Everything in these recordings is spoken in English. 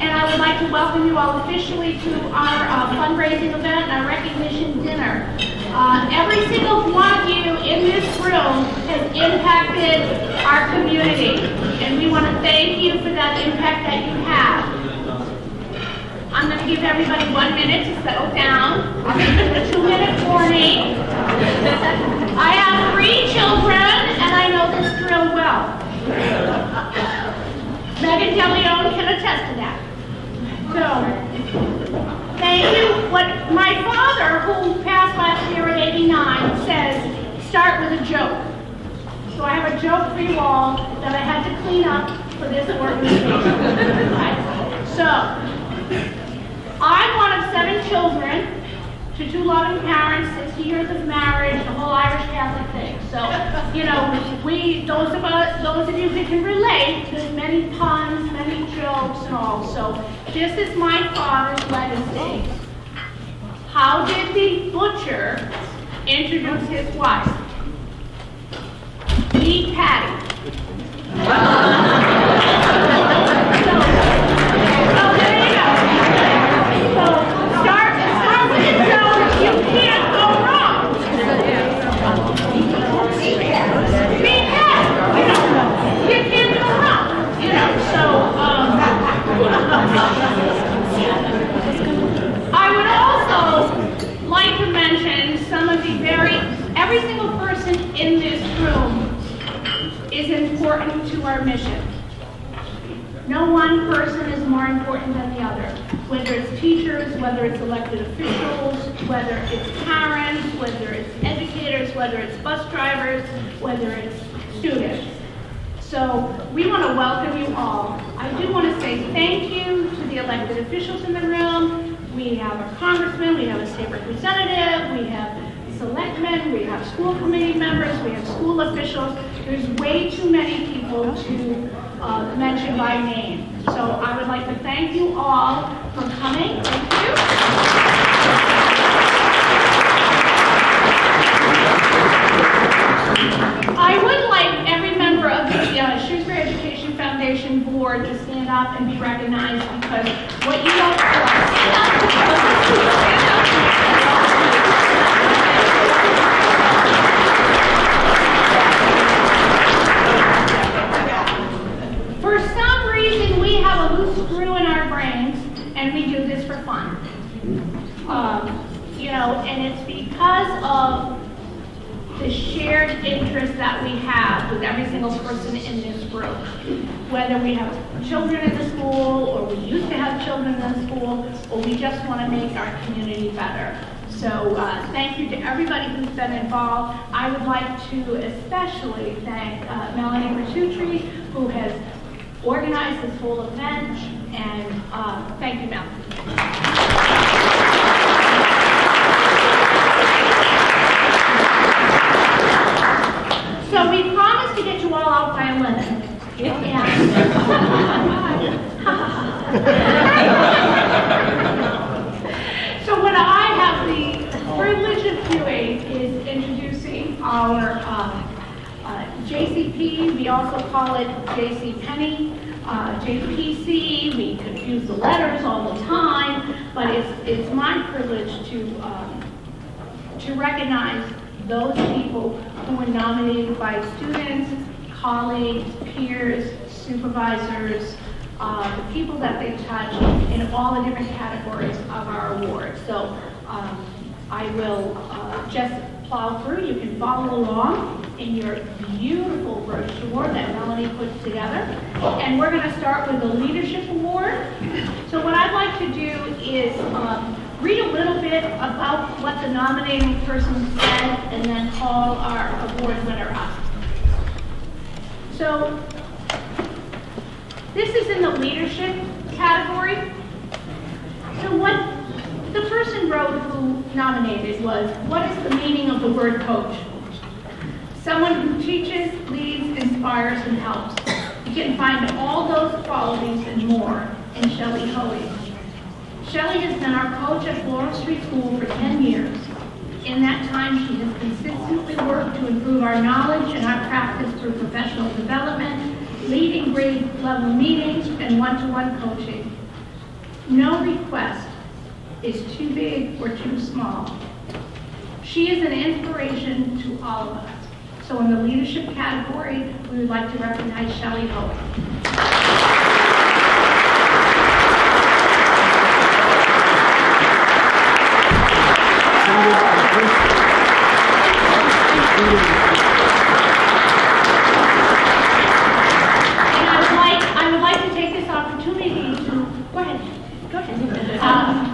And I would like to welcome you all officially to our fundraising event and our recognition dinner. Every single one of you in this room has impacted our community, and we want to thank you for that impact that you have. I'm going to give everybody 1 minute to settle down. I'll give you a 2-minute warning. I have 3 children, and I know this drill well. Megan DeLeon can attest to that. So, thank you. What my father, who passed last year at 89, says, start with a joke. So I have a joke for you all that I had to clean up for this organization. Right? So, I'm one of 7 children to 2 loving parents, 60 years of marriage, the whole Irish Catholic thing. So, you know, those of you who can relate, there's many puns, many jokes and all. So, this is my father's legacy. How did the butcher introduce his wife? Meet Patty. So there you go. So start with it, so you can't go wrong. Meet Patty. You can't go wrong. So I would also like to mention some of the every single person in this room is important to our mission. No one person is more important than the other. Whether it's teachers, whether it's elected officials, whether it's parents, whether it's educators, whether it's bus drivers, whether it's students. So we want to welcome you all. I do want to say thank you to the elected officials in the room. We have our congressman, we have a state representative, we have selectmen, we have school committee members, we have school officials. There's way too many people to mention by name. So I would like to thank you all for coming. Thank you. I would like every member of the Shrewsbury Education Foundation board to stand up and be recognized, because what you don't stand up. For some reason, we have a loose screw in our brains, and we do this for fun. And it's because of the shared interest that we have with every single person in this room. Whether we have children in the school, or we used to have children in the school, or we just want to make our community better. So thank you to everybody who's been involved. I would like to especially thank Melanie Bertutri, who has organized this whole event, and thank you, Melanie. So we promised to get you all out by 11. So what I have the privilege of doing is introducing our JCP. We also call it JCPenney, JPC. We confuse the letters all the time, but it's my privilege to recognize those people who were nominated by students, colleagues, peers, supervisors, the people that they touch in all the different categories of our awards. So I will just plow through. You can follow along in your beautiful brochure that Melanie put together. And we're going to start with the Leadership Award. So what I'd like to do is read a little bit about what the nominating person said, and then call our award winner up. So this is in the leadership category. So what the person wrote who nominated was, what is the meaning of the word coach? Someone who teaches, leads, inspires, and helps. You can find all those qualities and more in Shelley Hoey. Shelley has been our coach at Floral Street School for 10 years. In that time, she has consistently worked to improve our knowledge and our practice through professional development, leading grade level meetings, and one-to-one coaching. No request is too big or too small. She is an inspiration to all of us. So in the leadership category, we would like to recognize Shelley Hope.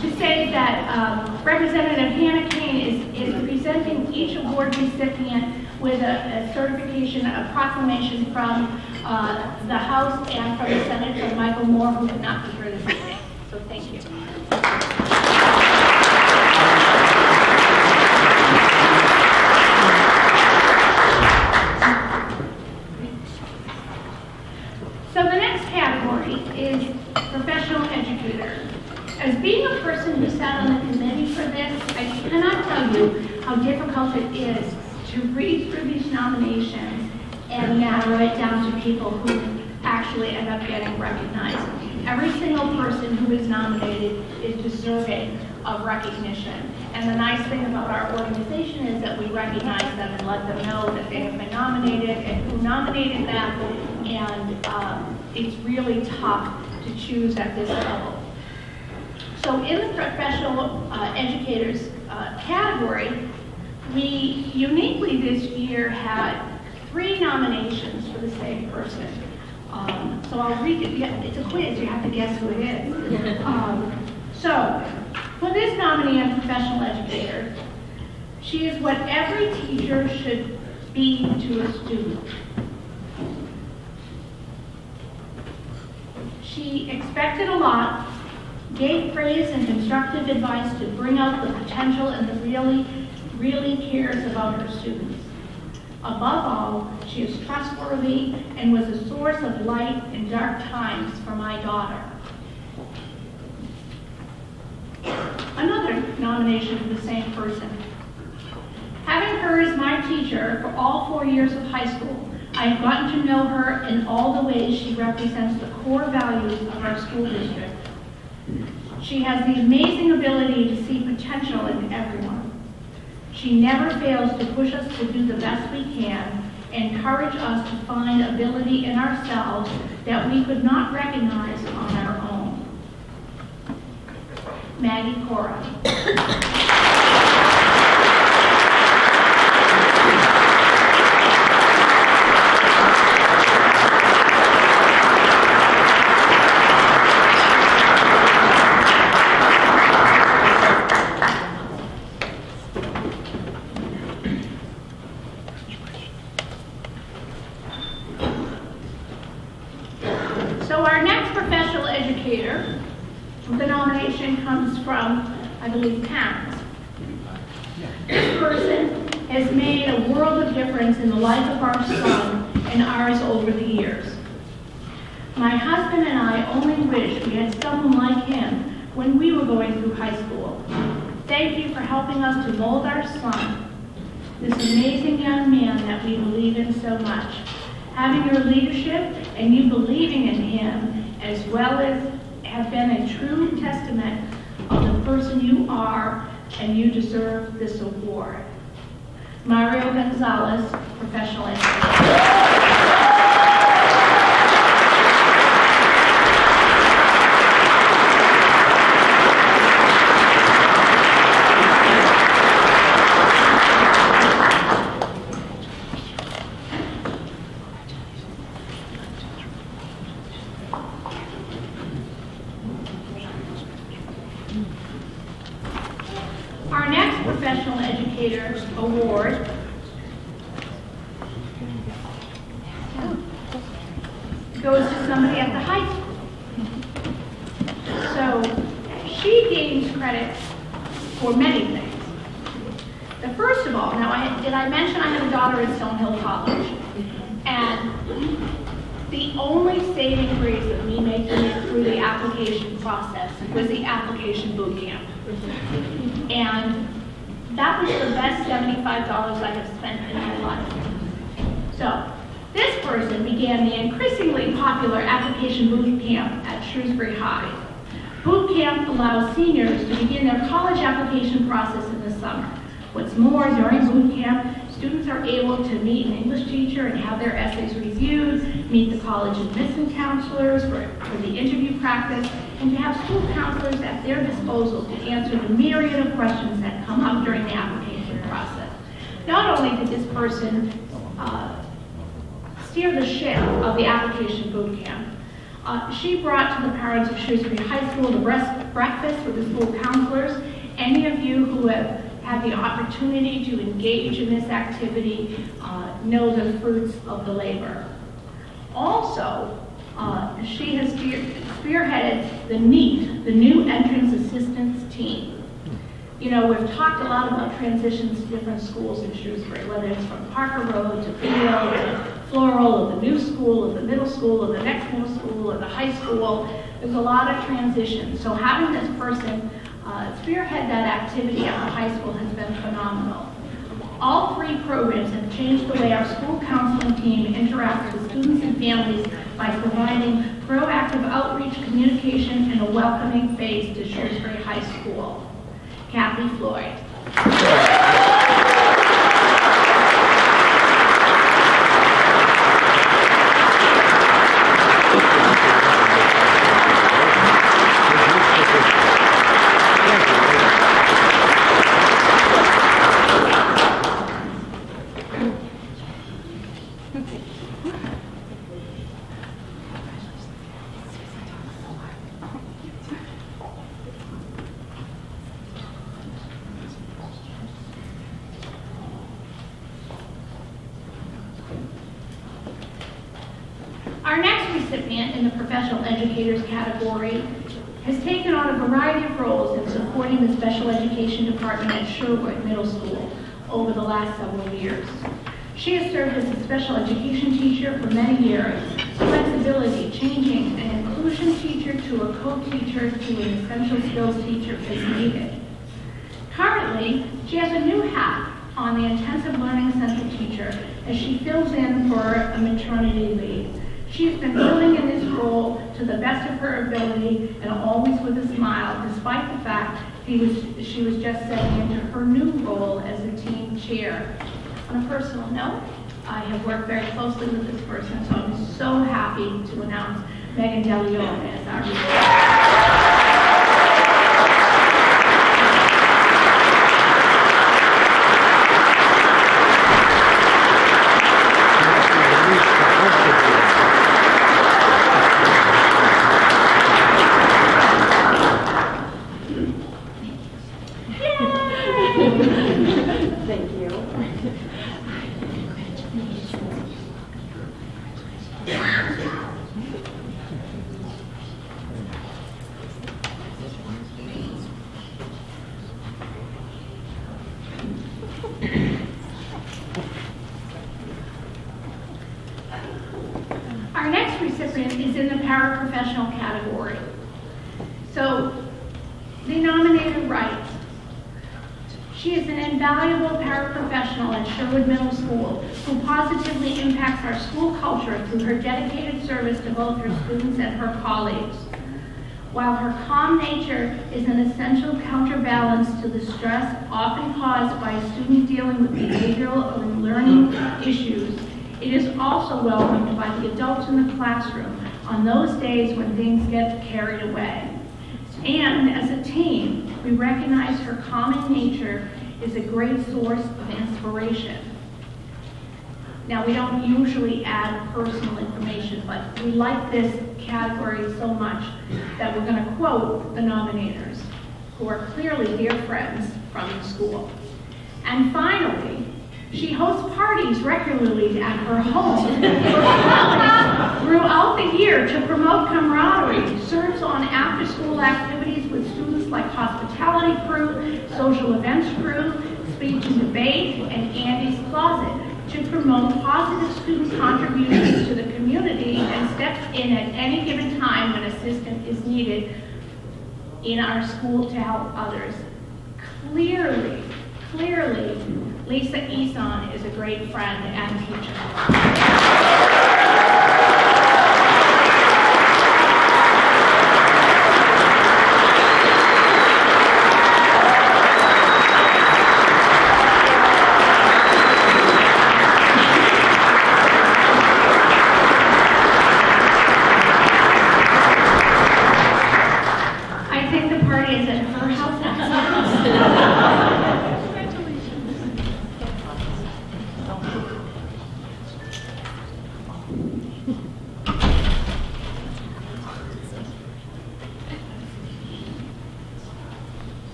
To say that Representative Hannah Kane is presenting each award recipient with a certification, a proclamation from the House and from the Senate, from Michael Moore, who could not be here this evening. So thank you. So the next category is professional educator. As being a person who sat on the committee for this, I cannot tell you how difficult it is to read through these nominations and narrow it down to people who actually end up getting recognized. Every single person who is nominated is deserving of recognition. And the nice thing about our organization is that we recognize them and let them know that they have been nominated and who nominated them. And it's really tough to choose at this level. So in the professional educators category, we uniquely this year had 3 nominations for the same person. So I'll read it. Yeah, it's a quiz. You have to guess who it is. So for this nominee and professional educator, she is what every teacher should be to a student. She expected a lot, gave praise and constructive advice to bring out the potential, and really cares about her students. Above all, she is trustworthy and was a source of light in dark times for my daughter. Another nomination for the same person. Having her as my teacher for all 4 years of high school, I have gotten to know her in all the ways she represents the core values of our school district. She has the amazing ability to see potential in everyone. She never fails to push us to do the best we can, encourage us to find ability in ourselves that we could not recognize on our own. Maggie Cora. The nomination comes from, I believe, parents. This person has made a world of difference in the life of our son and ours over the years. My husband and I only wish we had someone like him when we were going through high school. Thank you for helping us to mold our son, this amazing young man that we believe in so much. Having your leadership and you believing in him, as well as have been a true testament of the person you are, and you deserve this award. Mario Gonzalez, professional educator. Our next Professional Educator Award goes to somebody at the high school. So she gains credit for many things. The first of all, now did I mention I have a daughter at Stonehill College? And the only saving grace of me making it through the application process was the application boot camp. And that was the best $75 I have spent in my life. So this person began the increasingly popular application boot camp at Shrewsbury High. Boot camp allows seniors to begin their college application process in the summer. What's more, during boot camp, students are able to meet an English teacher and have their essays reviewed, meet the college admission counselors for the interview practice, and to have school counselors at their disposal to answer the myriad of questions that come up during the application process. Not only did this person steer the ship of the application boot camp, she brought to the parents of Shrewsbury High School the breakfast with the school counselors. Any of you who have had the opportunity to engage in this activity know the fruits of the labor. Also, she has spearheaded the NEAT, the New Entrance Assistance Team. You know, we've talked a lot about transitions to different schools in Shrewsbury, whether it's from Parker Road to Field, to Floral, or the new school, or the middle school, or the next middle school, or the high school. There's a lot of transition. So having this person spearhead that activity at the high school has been phenomenal. All three programs have changed the way our school counseling team interacts with students and families by providing proactive outreach, communication, and a welcoming face to Shrewsbury High School. Kathy Floyd. Our next recipient in the professional educators category has taken on a variety of roles in supporting the special education department at Sherwood Middle School over the last several years. She has served as a special education teacher for many years, flexibility, changing an inclusion teacher to a co-teacher to an essential skills teacher as needed. Currently, she has a new hat on the intensive learning center teacher as she fills in for a maternity leave. She's been filling in this role to the best of her ability and always with a smile, despite the fact she was just stepping into her new role as a team chair. On a personal note, I have worked very closely with this person, so I'm so happy to announce Megan DeLeon as our recipient. Our next recipient is in the paraprofessional category. So, the nominator writes, she is an invaluable paraprofessional at Sherwood Middle School who positively impacts our school culture through her dedicated service to both her students and her colleagues. While her calm nature is an essential counterbalance to the stress often caused by a student dealing with behavioral or learning issues, it is also welcomed by the adults in the classroom on those days when things get carried away. And as a team, we recognize her calming nature is a great source of inspiration. Now, we don't usually add personal information, but we like this category so much that we're going to quote the nominators, who are clearly dear friends from the school. And finally, she hosts parties regularly at her home throughout the year to promote camaraderie, serves on after-school activities with students like hospitality crew, social events crew, speech and debate, and Andy's Closet to promote positive student contributions to the community and steps in at any given time when assistance is needed in our school to help others. Clearly, Lisa Eason is a great friend and teacher.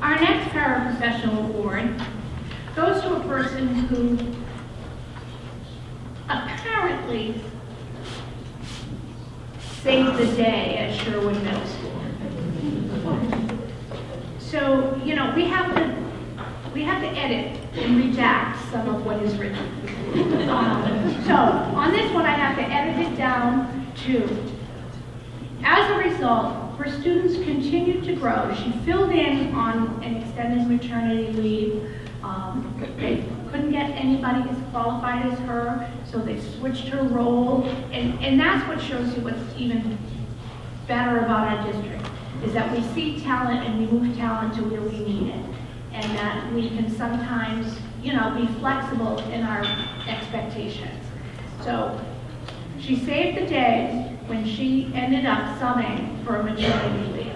Our next paraprofessional award goes to a person who apparently saved the day at Sherwood Middle School. So, you know, we have to edit and redact some of what is written. So, on this one, I have to edit it down to, as a result, her students continued to grow. She filled in on an extended maternity leave. They couldn't get anybody as qualified as her, so they switched her role. And that's what shows you what's even better about our district, is that we see talent and we move talent to where we need it. And that we can sometimes, you know, be flexible in our expectations. So she saved the day when she ended up subbing for a maternity leave.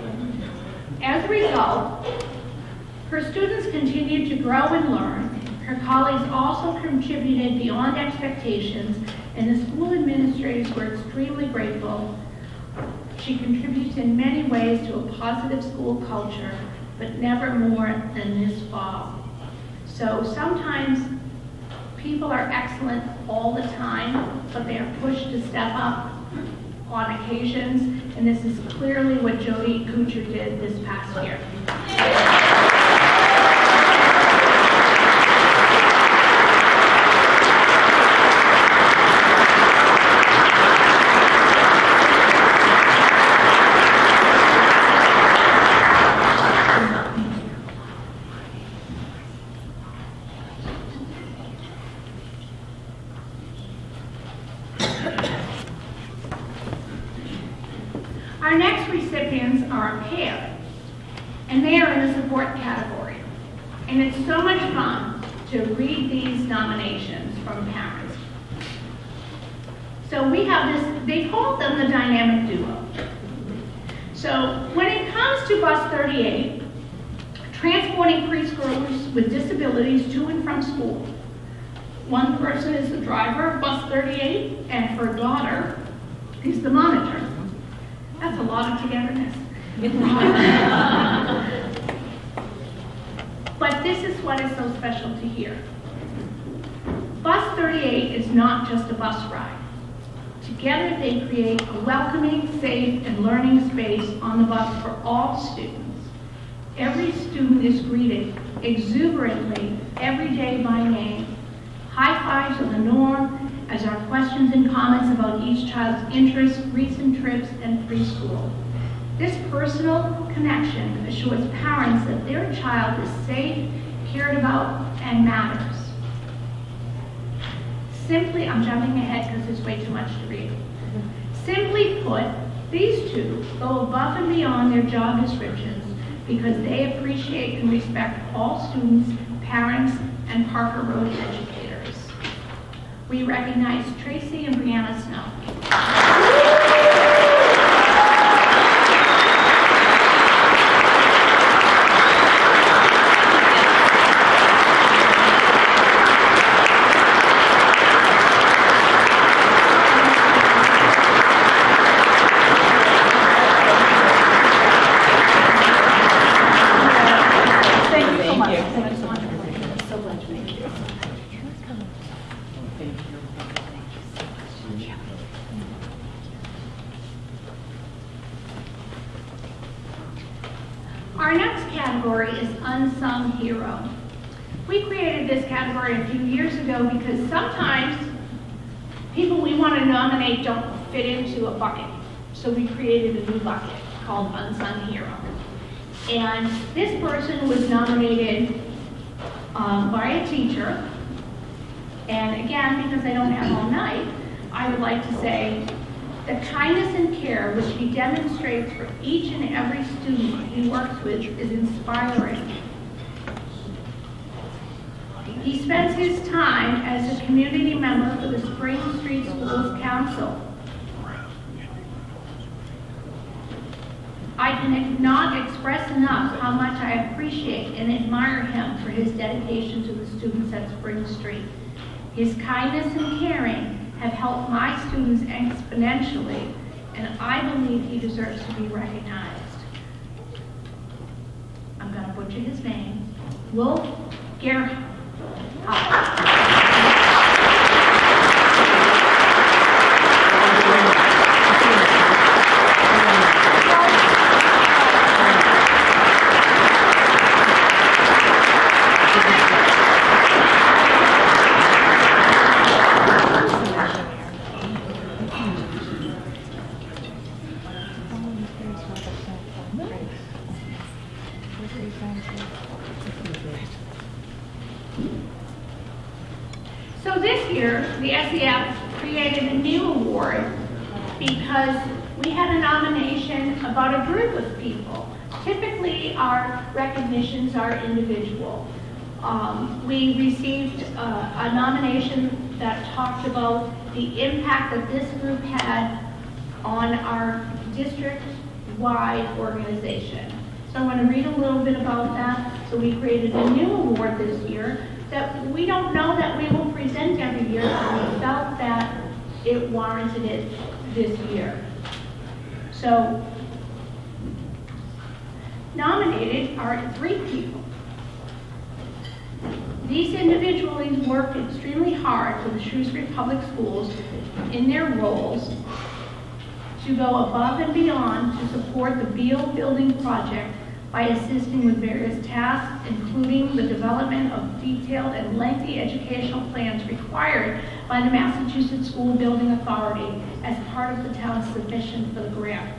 As a result, her students continued to grow and learn. Her colleagues also contributed beyond expectations, and the school administrators were extremely grateful. She contributes in many ways to a positive school culture, but never more than this fall. So sometimes people are excellent all the time, but they are pushed to step up on occasions, and this is clearly what Jody Kuchar did this past year. Our next recipients are a pair, and they are in the support category. And it's so much fun to read these nominations from parents. So we have this, they call them the dynamic duo. So when it comes to bus 38, transporting preschoolers with disabilities to and from school, one person is the driver of bus 38, and her daughter is the monitor. That's a lot of togetherness. But this is what is so special to hear. Bus 38 is not just a bus ride. Together they create a welcoming, safe, and learning space on the bus for all students. Every student is greeted exuberantly every day by name. High fives are the norm, as are questions and comments about each child's interests, recent trips, and preschool. This personal connection assures parents that their child is safe, cared about, and matters. Simply, I'm jumping ahead because there's way too much to read. Simply put, these two go above and beyond their job descriptions because they appreciate and respect all students, parents, and Parker Road educators. We recognize Tracy and Brianna Snow. Our next category is Unsung Hero. We created this category a few years ago because sometimes people we want to nominate don't fit into a bucket. So we created a new bucket called Unsung Hero. And this person was nominated by a teacher. And again, because I don't have all night, I would like to say the kindness and care which he demonstrates for each and every student he works with is inspiring. He spends his time as a community member for the Spring Street Schools Council. I cannot express enough how much I appreciate and admire him for his dedication to the students at Spring Street. His kindness and caring have helped my students exponentially, and I believe he deserves to be recognized. I'm going to butcher his name. Wolf Gerhardt. So this year, the SEF created a new award because we had a nomination about a group of people. Typically, our recognitions are individual. We received a nomination that talked about the impact that this group had on our district-wide organization. So I want to read a little bit about that. So we created a new award this year that we don't know that we will present every year, but we felt that it warranted it this year. So nominated are 3 people. These individuals worked extremely hard for the Shrewsbury Public Schools in their roles to go above and beyond to support the Beale Building Project by assisting with various tasks, including the development of detailed and lengthy educational plans required by the Massachusetts School Building Authority as part of the town's submission for the grant.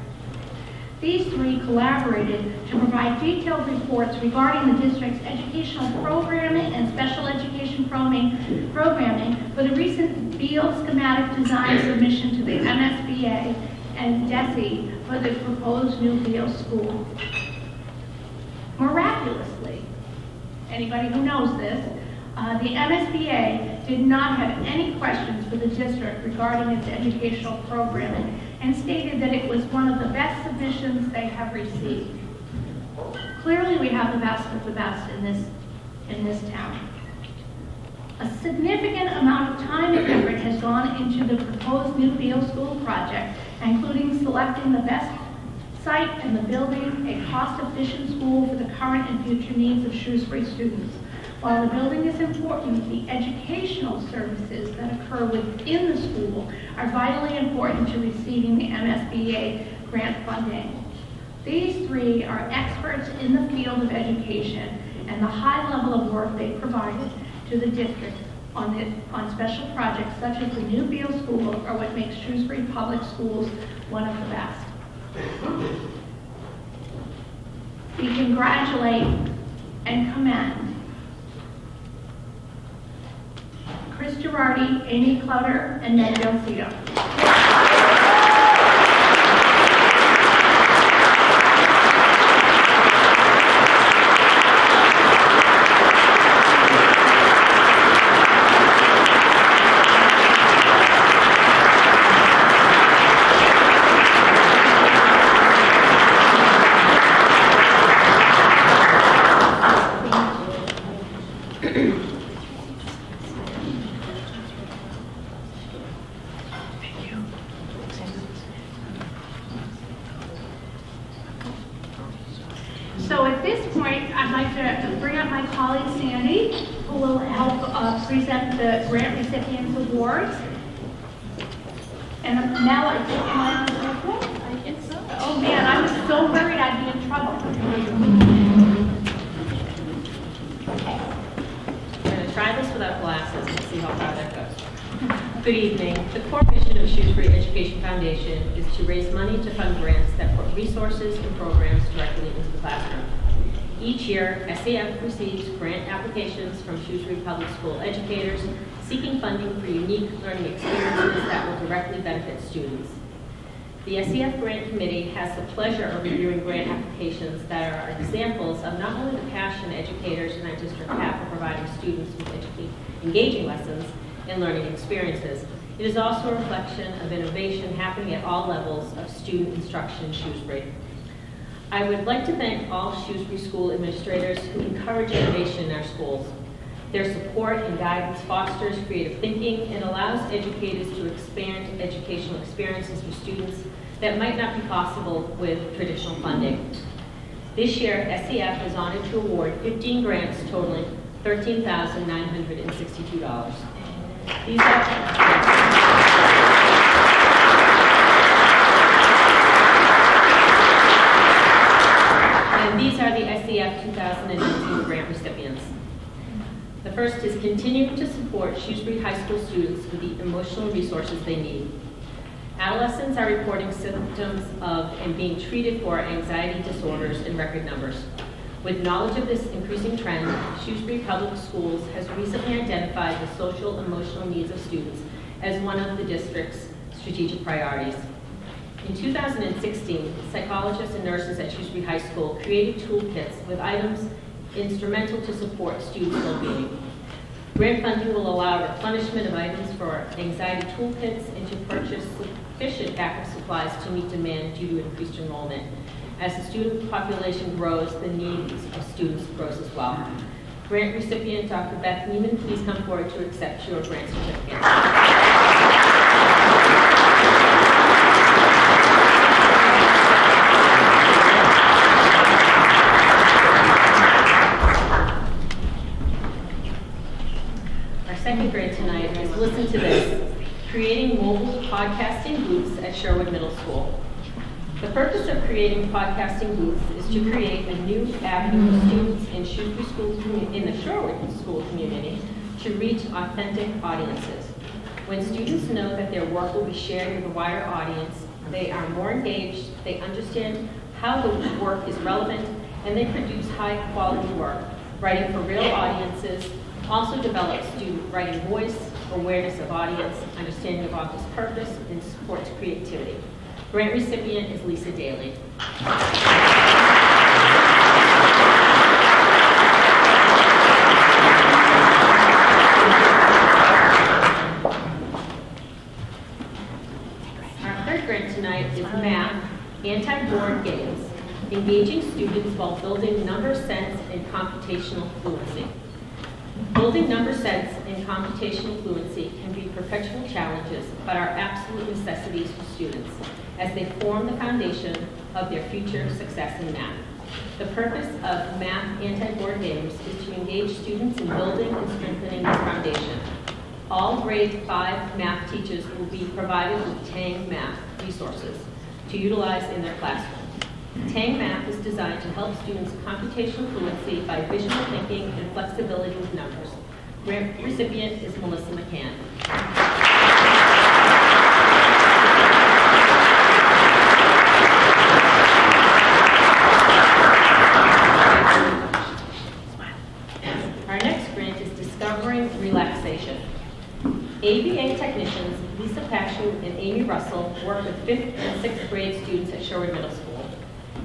These 3 collaborated to provide detailed reports regarding the district's educational programming and special education programming for the recent Beale schematic design submission to the MSBA and DESE for the proposed new Beale school. Miraculously, anybody who knows this, the MSBA did not have any questions for the district regarding its educational programming and stated that it was one of the best submissions they have received. Clearly, we have the best of the best in this town. A significant amount of time and effort has gone into the proposed new Beale School project, including selecting the best site and the building a cost-efficient school for the current and future needs of Shrewsbury students. While the building is important, the educational services that occur within the school are vitally important to receiving the MSBA grant funding. These 3 are experts in the field of education, and the high level of work they provided to the district on special projects such as the new Beale School are what makes Shrewsbury Public Schools one of the best. We congratulate and commend Chris Girardi, Amy Clutter, and Ned Delcito. So at this point, I'd like to bring up my colleague Sandy, who will help present the grant recipients awards. And now I think I think so. Oh man, I was so worried I'd be in trouble. Okay. I'm going to try this without glasses and see how far that goes. Good evening. The core mission of Shrewsbury Education Foundation is to raise money to fund grants that put resources and programs directly into the classroom. Each year, SEF receives grant applications from Shrewsbury Public School educators seeking funding for unique learning experiences that will directly benefit students. The SEF Grant Committee has the pleasure of reviewing grant applications that are examples of not only the passion educators in our district have for providing students with engaging lessons and learning experiences. It is also a reflection of innovation happening at all levels of student instruction in Shrewsbury. I would like to thank all Shrewsbury school administrators who encourage innovation in our schools. Their support and guidance fosters creative thinking and allows educators to expand educational experiences for students that might not be possible with traditional funding. This year, SEF is honored to award 15 grants totaling $13,962. These are the SEF 2019 grant recipients. The first is continuing to support Shrewsbury High School students with the emotional resources they need. Adolescents are reporting symptoms of and being treated for anxiety disorders in record numbers. With knowledge of this increasing trend, Shrewsbury Public Schools has recently identified the social emotional needs of students as one of the district's strategic priorities. In 2016, psychologists and nurses at Shrewsbury High School created toolkits with items instrumental to support students' well-being. Grant funding will allow replenishment of items for anxiety toolkits and to purchase sufficient backup supplies to meet demand due to increased enrollment. As the student population grows, the needs of students grows as well. Grant recipient Dr. Beth Neiman, please come forward to accept your grant certificate. Second grant tonight is listen to this, creating mobile podcasting booths at Sherwood Middle School. The purpose of creating podcasting booths is to create a new avenue for students in the Sherwood School community to reach authentic audiences. When students know that their work will be shared with a wider audience, they are more engaged, they understand how the work is relevant, and they produce high quality work, writing for real audiences. Also develops student writing voice, awareness of audience, understanding of author's purpose, and supports creativity. Grant recipient is Lisa Daly. Our third grant tonight is Math, Anti-Board Games, engaging students while building number sense and computational fluency. Building number sense and computational fluency can be perpetual challenges, but are absolute necessities for students as they form the foundation of their future success in math. The purpose of Math Anti-Board Games is to engage students in building and strengthening their foundation. All grade 5 math teachers will be provided with Tang Math resources to utilize in their classroom. Tang Math is designed to help students' computational fluency by visual thinking and flexibility with numbers. Grant recipient is Melissa McCann. Our next grant is Discovering Relaxation. ABA technicians Lisa Pashu and Amy Russell work with 5th and 6th grade students at Sherwood Middle School.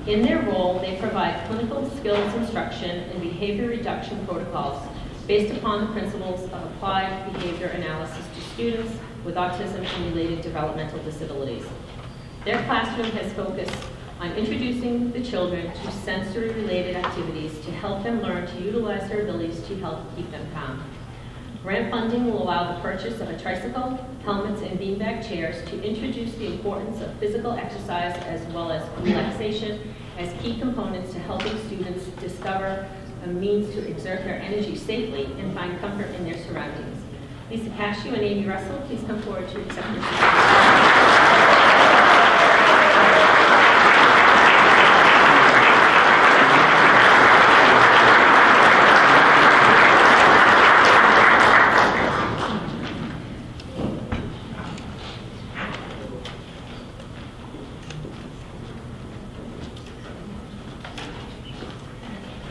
In their role, they provide clinical skills instruction and behavior reduction protocols based upon the principles of applied behavior analysis to students with autism and related developmental disabilities. Their classroom has focused on introducing the children to sensory-related activities to help them learn to utilize their abilities to help keep them calm. Grant funding will allow the purchase of a tricycle, helmets, and beanbag chairs to introduce the importance of physical exercise as well as relaxation as key components to helping students discover a means to exert their energy safely and find comfort in their surroundings. Lisa Pashu and Amy Russell, please come forward to accept their certificate.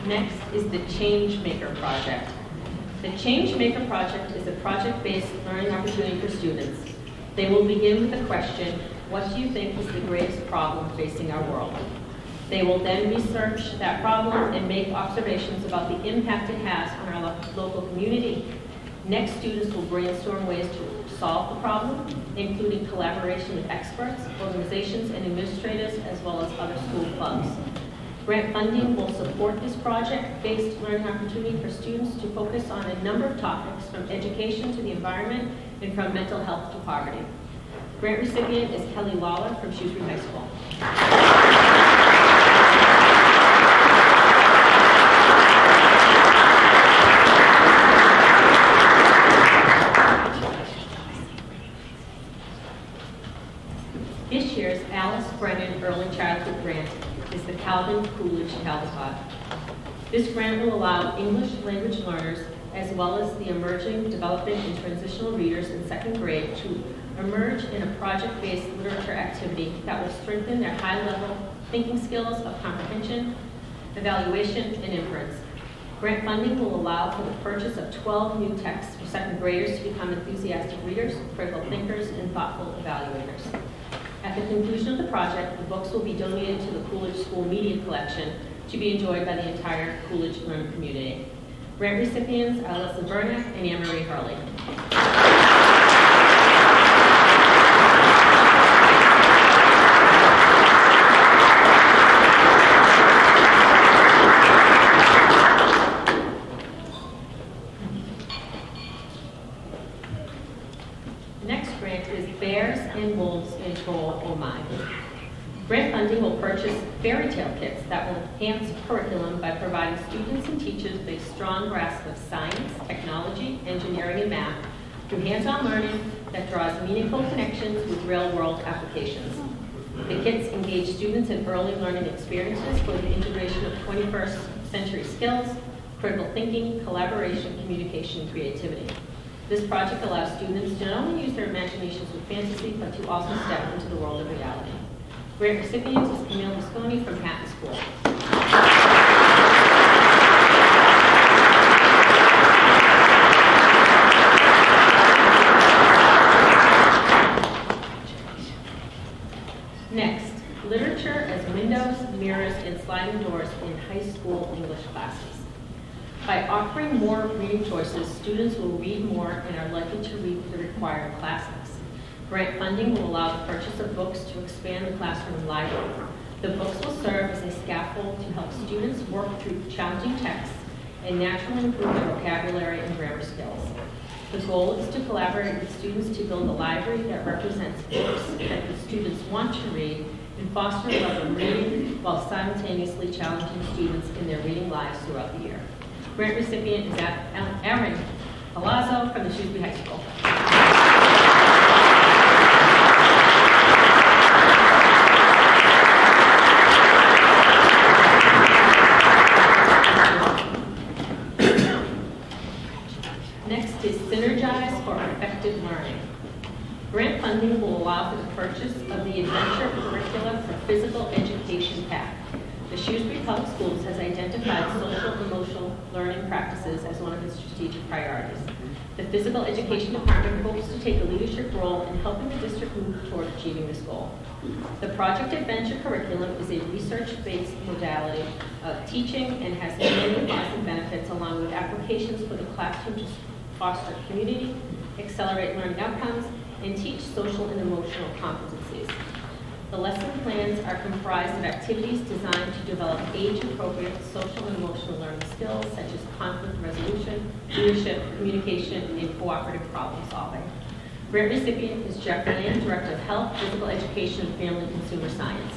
Next is the Change Maker Project. The Change Maker Project is a project-based learning opportunity for students. They will begin with the question, what do you think is the greatest problem facing our world? They will then research that problem and make observations about the impact it has on our local community. Next, students will brainstorm ways to solve the problem, including collaboration with experts, organizations, and administrators, as well as other school clubs. Grant funding will support this project-based learning opportunity for students to focus on a number of topics, from education to the environment and from mental health to poverty. Grant recipient is Kelly Lawler from Shrewsbury High School. This year's Alice Brennan Early Childhood Grant is the Calvin Coolidge Caldecott. This grant will allow English language learners, as well as the emerging, developing, and transitional readers in second grade, to emerge in a project-based literature activity that will strengthen their high-level thinking skills of comprehension, evaluation, and inference. Grant funding will allow for the purchase of 12 new texts for second graders to become enthusiastic readers, critical thinkers, and thoughtful evaluators. At the conclusion of the project, the books will be donated to the Coolidge School Media Collection to be enjoyed by the entire Coolidge learning community. Grant recipients are Alyssa Bernick and Anne-Marie Hurley. The next grant is Bears and Wolves in Troll Oh My. Grant funding will purchase fairy tale kits that will enhance curriculum by providing students and teachers with a strong grasp of science, technology, engineering, and math through hands-on learning that draws meaningful connections with real-world applications. The kits engage students in early learning experiences for the integration of 21st century skills, critical thinking, collaboration, communication, and creativity. This project allows students to not only use their imaginations with fantasy, but to also step into the world of reality. Grant recipient is Camille Mosconi from Hatton School. Next, literature as windows, mirrors, and sliding doors in high school English classes. By offering more reading choices, students will read more and are likely to read the required classics. Grant funding will allow the purchase of books to expand the classroom library. The books will serve as a scaffold to help students work through challenging texts and naturally improve their vocabulary and grammar skills. The goal is to collaborate with students to build a library that represents books that the students want to read and foster a love of reading while simultaneously challenging students in their reading lives throughout the year. Grant recipient is Erin Palazzo from the Shrewsbury High School. Next is Synergize for Effective Learning. Grant funding will allow for the purchase of the Adventure Curricula for Physical Education Pack. The Shrewsbury Public Schools has identified social and emotional learning practices as one of its strategic priorities. The Physical Education Department hopes to take a leadership role in helping the district move toward achieving this goal. The Project Adventure curriculum is a research-based modality of teaching and has many positive benefits, along with applications for the classroom to foster community, accelerate learning outcomes, and teach social and emotional competencies. The lesson plans are comprised of activities designed to develop age-appropriate social and emotional learning skills such as conflict resolution, leadership, communication, and cooperative problem solving. Grant recipient is Jeff Land, Director of Health, Physical Education, and Family and Consumer Science.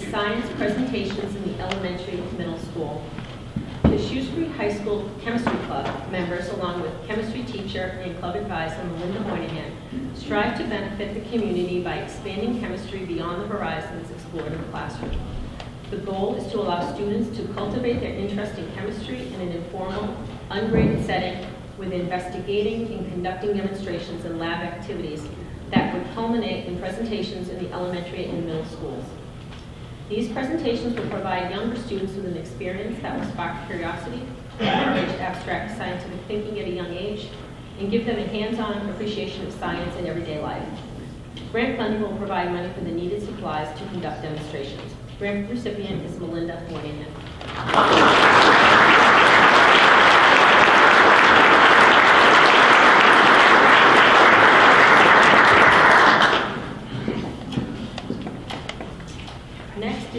Science presentations in the elementary and middle school. The Shrewsbury High School Chemistry Club members, along with chemistry teacher and club advisor Melinda Moynihan, strive to benefit the community by expanding chemistry beyond the horizons explored in the classroom. The goal is to allow students to cultivate their interest in chemistry in an informal, ungraded setting with investigating and conducting demonstrations and lab activities that would culminate in presentations in the elementary and middle schools. These presentations will provide younger students with an experience that will spark curiosity, encourage abstract scientific thinking at a young age, and give them a hands-on appreciation of science in everyday life. Grant funding will provide money for the needed supplies to conduct demonstrations. Grant recipient is Melinda Moynihan.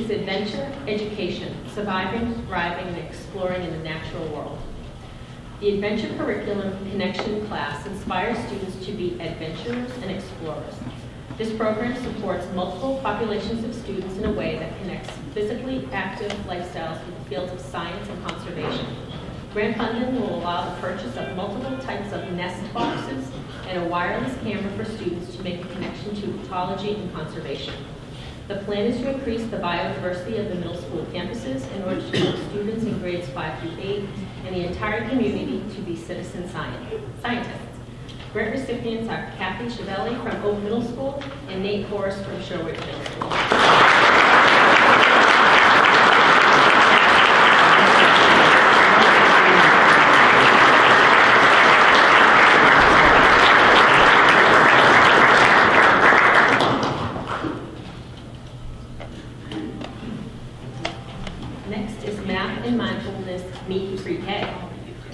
is adventure, education, surviving, thriving, and exploring in the natural world. The Adventure Curriculum Connection class inspires students to be adventurers and explorers. This program supports multiple populations of students in a way that connects physically active lifestyles with the fields of science and conservation. Grant funding will allow the purchase of multiple types of nest boxes and a wireless camera for students to make a connection to ecology and conservation. The plan is to increase the biodiversity of the middle school campuses in order to help students in grades 5 through 8 and the entire community to be citizen scientists. Grant recipients are Kathy Chiavelli from Oak Middle School and Nate Horace from Shrewsbury Middle School. Next is Math and Mindfulness Meet Pre-K.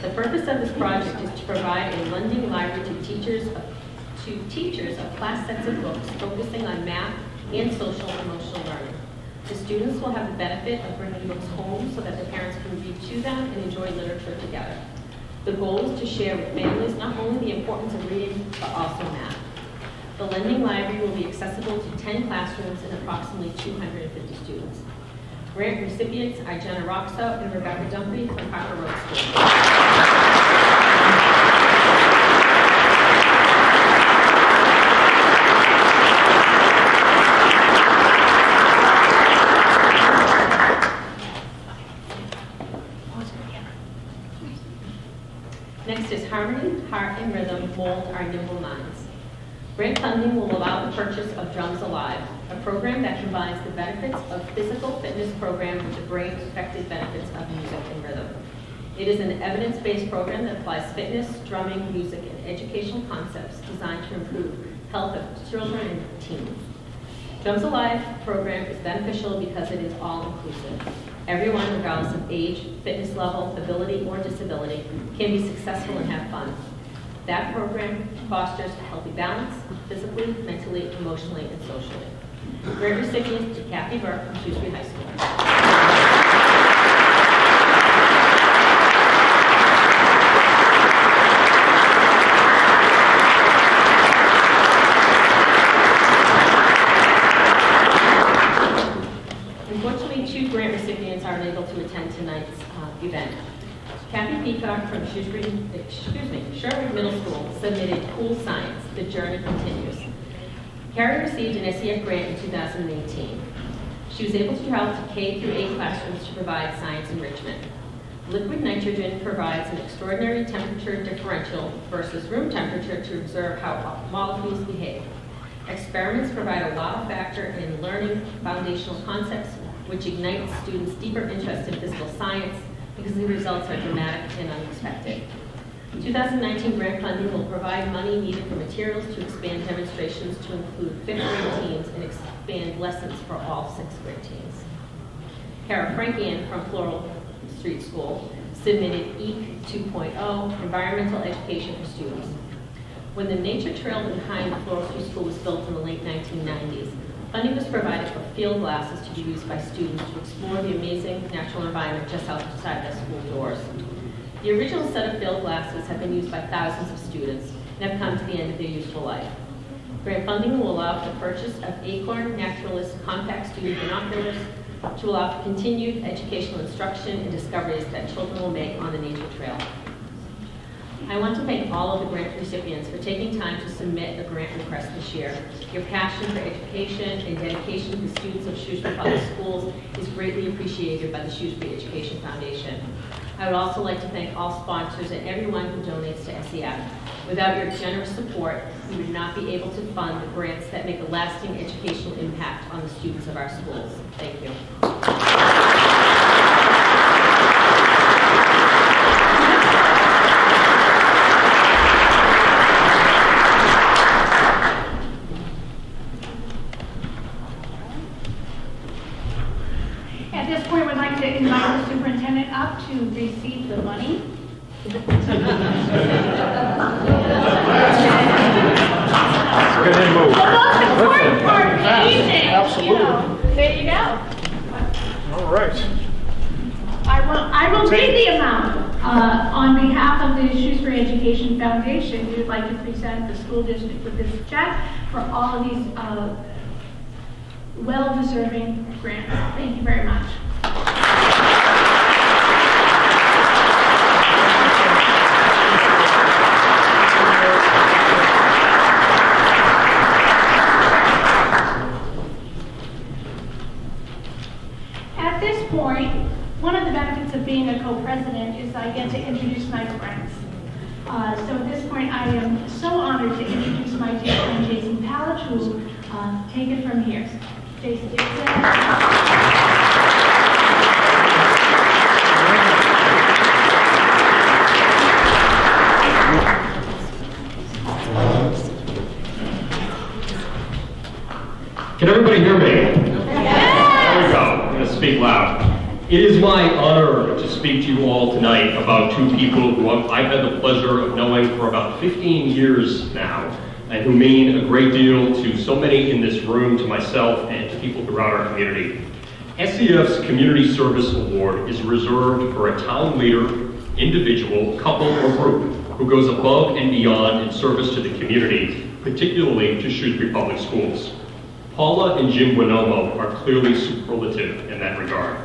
The purpose of this project is to provide a lending library to teachers of class sets of books focusing on math and social and emotional learning. The students will have the benefit of bringing books home so that the parents can read to them and enjoy literature together. The goal is to share with families not only the importance of reading, but also math. The lending library will be accessible to 10 classrooms and approximately 250 students. Grant recipients are Jenna Roxo and Rebecca Dunphy from Parker Road School. Next is Harmony, Heart, and Rhythm, Mold Our Nimble Minds. Grant funding will allow the purchase of Drums Alive, a program that combines the benefits of physical fitness program with the brain-affected benefits of music and rhythm. It is an evidence-based program that applies fitness, drumming, music, and educational concepts designed to improve health of children and teens. Drums Alive program is beneficial because it is all-inclusive. Everyone, regardless of age, fitness level, ability, or disability, can be successful and have fun. That program fosters a healthy balance, physically, mentally, emotionally, and socially. Grant recipients to Kathy Burke from Shrewsbury High School. Unfortunately, 2 grant recipients are unable to attend tonight's event. Kathy Peacock from Shrewsbury Middle School submitted Cool Science, The Journey Continues. Carrie received an SEF grant in 2018. She was able to travel to K through 8 classrooms to provide science enrichment. Liquid nitrogen provides an extraordinary temperature differential versus room temperature to observe how molecules behave. Experiments provide a wow factor in learning foundational concepts, which ignites students' deeper interest in physical science because the results are dramatic and unexpected. 2019 grant funding will provide money needed for materials to expand demonstrations to include 5th grade teams and expand lessons for all 6th grade teams. Kara Frankian from Floral Street School submitted EEC 2.0, Environmental Education for Students. When the nature trail behind the Floral Street School was built in the late 1990s, funding was provided for field glasses to be used by students to explore the amazing natural environment just outside their school doors. The original set of field glasses have been used by thousands of students and have come to the end of their useful life. Grant funding will allow for the purchase of Acorn Naturalist compact student binoculars to allow for continued educational instruction and discoveries that children will make on the nature trail. I want to thank all of the grant recipients for taking time to submit a grant request this year. Your passion for education and dedication to the students of Shrewsbury Public Schools is greatly appreciated by the Shrewsbury Education Foundation. I would also like to thank all sponsors and everyone who donates to SEF. Without your generous support, we would not be able to fund the grants that make a lasting educational impact on the students of our schools. Thank you. At this point, we'd like to invite the superintendent up to receive the money. Good move. The most important part of the evening. Absolutely. There you go. Education Foundation, we would like to present the school district with this check for all of these well-deserving grants. Thank you very much. At this point, one of the benefits of being a co-president is I get to introduce my friends. So at this point, I am so honored to introduce my dear friend Jason Palach, who will take it from here. Jason. Can everybody hear me? There we go. I'm going to speak loud. It is my honor to speak to you all tonight about two people who I've had the pleasure of knowing for about 15 years now, and who mean a great deal to so many in this room, to myself, and to people throughout our community. SCF's Community Service Award is reserved for a town leader, individual, couple, or group who goes above and beyond in service to the community, particularly to Shrewsbury Public Schools. Paula and Jim Bonomo are clearly superlative in that regard.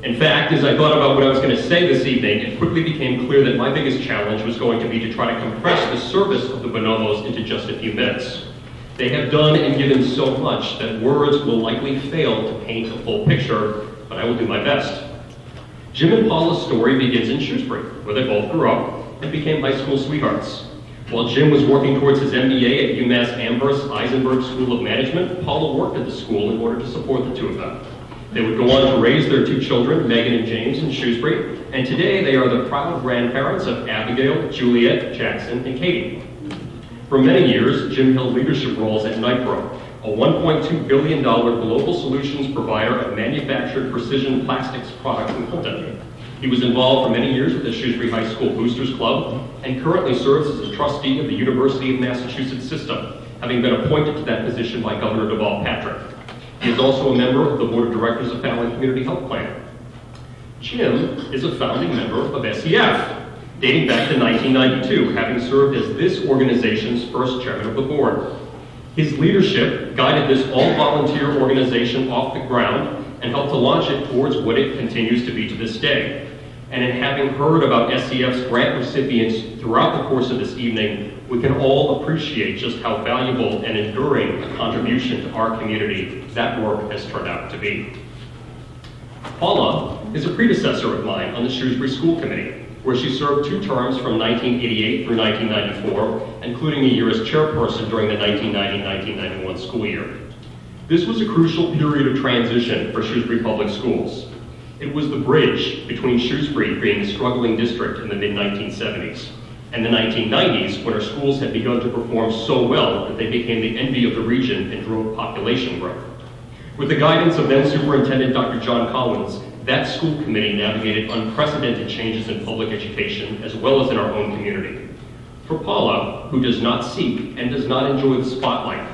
In fact, as I thought about what I was going to say this evening, it quickly became clear that my biggest challenge was going to be to try to compress the service of the Bonomos into just a few minutes. They have done and given so much that words will likely fail to paint a full picture, but I will do my best. Jim and Paula's story begins in Shrewsbury, where they both grew up and became high school sweethearts. While Jim was working towards his MBA at UMass Amherst Eisenberg School of Management, Paula worked at the school in order to support the two of them. They would go on to raise their two children, Megan and James, in Shrewsbury, and today they are the proud grandparents of Abigail, Juliet, Jackson, and Katie. For many years, Jim held leadership roles at Nitro, a $1.2 billion global solutions provider of manufactured precision plastics products in Clinton. He was involved for many years with the Shrewsbury High School Boosters Club and currently serves as a trustee of the University of Massachusetts system, having been appointed to that position by Governor Deval Patrick. He is also a member of the Board of Directors of Family and Community Health Plan. Jim is a founding member of SCF, dating back to 1992, having served as this organization's first chairman of the board. His leadership guided this all-volunteer organization off the ground and helped to launch it towards what it continues to be to this day. And in having heard about SCF's grant recipients throughout the course of this evening, we can all appreciate just how valuable and enduring a contribution to our community that work has turned out to be. Paula is a predecessor of mine on the Shrewsbury School Committee, where she served 2 terms from 1988 through 1994, including a year as chairperson during the 1990-1991 school year. This was a crucial period of transition for Shrewsbury Public Schools. It was the bridge between Shrewsbury being a struggling district in the mid-1970s and the 1990s, when our schools had begun to perform so well that they became the envy of the region and drove population growth. With the guidance of then Superintendent Dr. John Collins, that school committee navigated unprecedented changes in public education as well as in our own community. For Paula, who does not seek and does not enjoy the spotlight,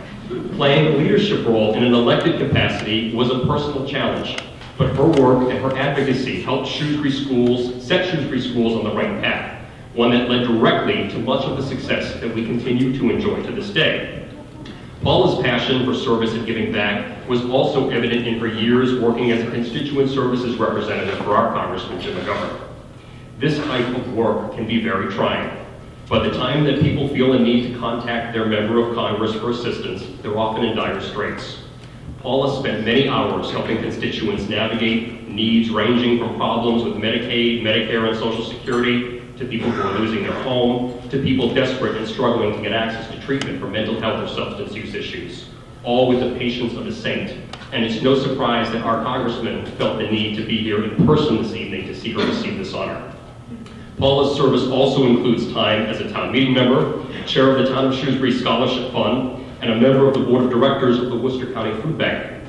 playing a leadership role in an elected capacity was a personal challenge, but her work and her advocacy helped Shrewsbury schools, set Shrewsbury schools on the right path, one that led directly to much of the success that we continue to enjoy to this day. Paula's passion for service and giving back was also evident in her years working as a constituent services representative for our Congressman Jim McGovern. This type of work can be very trying. By the time that people feel a need to contact their member of Congress for assistance, they're often in dire straits. Paula spent many hours helping constituents navigate needs ranging from problems with Medicaid, Medicare, and Social Security, to people who are losing their home, to people desperate and struggling to get access to treatment for mental health or substance use issues, all with the patience of a saint. And it's no surprise that our Congressman felt the need to be here in person this evening to see her receive this honor. Paula's service also includes time as a town meeting member, chair of the Town of Shrewsbury Scholarship Fund, and a member of the Board of Directors of the Worcester County Food Bank.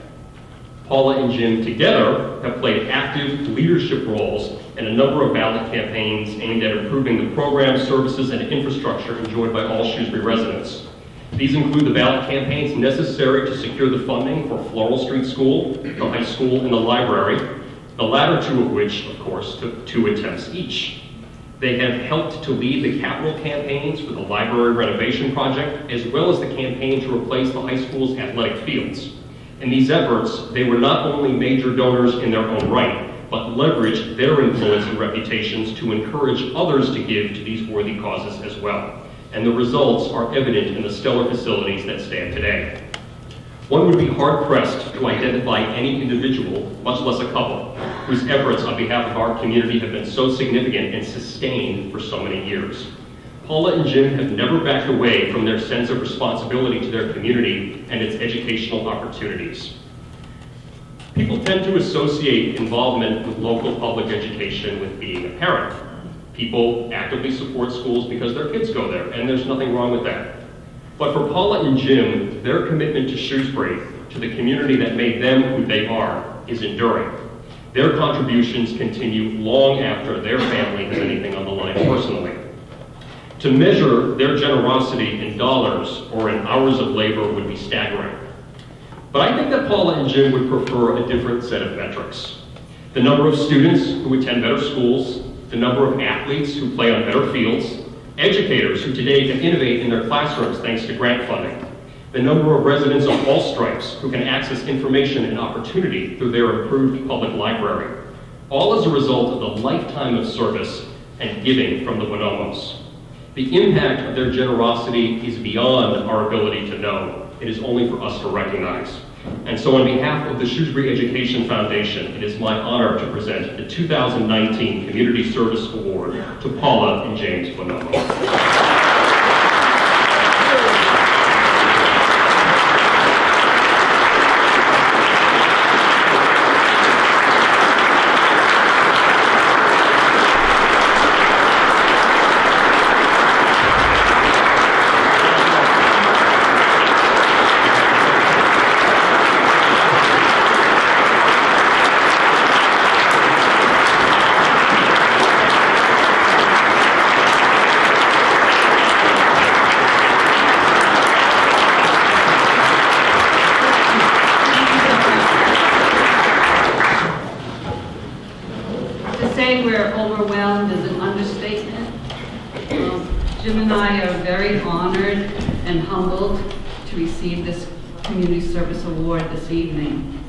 Paula and Jim together have played active leadership roles in a number of ballot campaigns aimed at improving the programs, services, and infrastructure enjoyed by all Shrewsbury residents. These include the ballot campaigns necessary to secure the funding for Floral Street School, the high school, and the library, the latter 2 of which, of course, took 2 attempts each. They have helped to lead the capital campaigns for the library renovation project, as well as the campaign to replace the high school's athletic fields. In these efforts, they were not only major donors in their own right, but leveraged their influence and reputations to encourage others to give to these worthy causes as well. And the results are evident in the stellar facilities that stand today. One would be hard-pressed to identify any individual, much less a couple, whose efforts on behalf of our community have been so significant and sustained for so many years. Paula and Jim have never backed away from their sense of responsibility to their community and its educational opportunities. People tend to associate involvement with local public education with being a parent. People actively support schools because their kids go there, and there's nothing wrong with that. But for Paula and Jim, their commitment to Shrewsbury, to the community that made them who they are, is enduring. Their contributions continue long after their family has anything on the line personally. To measure their generosity in dollars or in hours of labor would be staggering. But I think that Paula and Jim would prefer a different set of metrics. The number of students who attend better schools, the number of athletes who play on better fields, educators who today can innovate in their classrooms thanks to grant funding, the number of residents of all stripes who can access information and opportunity through their improved public library, all as a result of the lifetime of service and giving from the Bonomos. The impact of their generosity is beyond our ability to know. It is only for us to recognize. And so on behalf of the Shrewsbury Education Foundation, it is my honor to present the 2019 Community Service Award to Paula and James Bonomo. We're overwhelmed is an understatement. Jim and I are very honored and humbled to receive this Community Service Award this evening.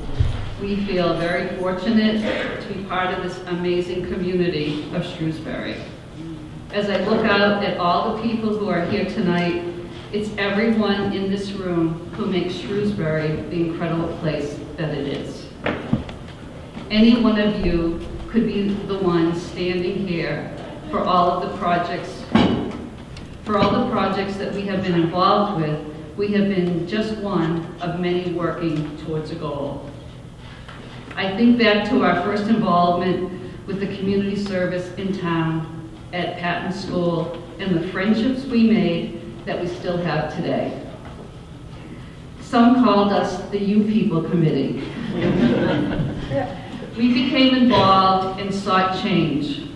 We feel very fortunate to be part of this amazing community of Shrewsbury. As I look out at all the people who are here tonight, it's everyone in this room who makes Shrewsbury the incredible place that it is. Any one of you could be the one standing here for all of the projects. For all the projects that we have been involved with, we have been just one of many working towards a goal. I think back to our first involvement with the community service in town at Patton School and the friendships we made that we still have today. Some called us the You People Committee. We became involved and sought change.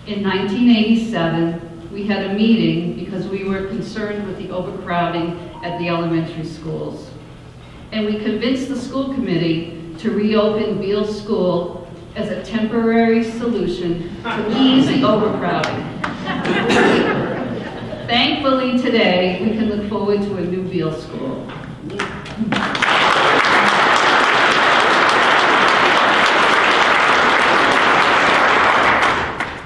In 1987, we had a meeting because we were concerned with the overcrowding at the elementary schools. And we convinced the school committee to reopen Beale School as a temporary solution to ease the overcrowding. Thankfully today, we can look forward to a new Beale School.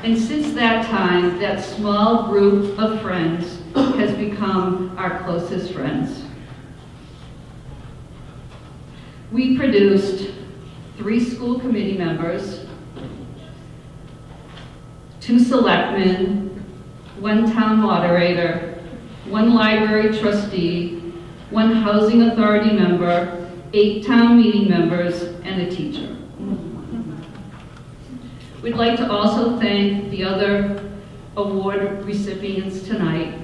And since that time, that small group of friends has become our closest friends. We produced 3 school committee members, 2 selectmen, 1 town moderator, 1 library trustee, 1 housing authority member, 8 town meeting members, and a teacher. We'd like to also thank the other award recipients tonight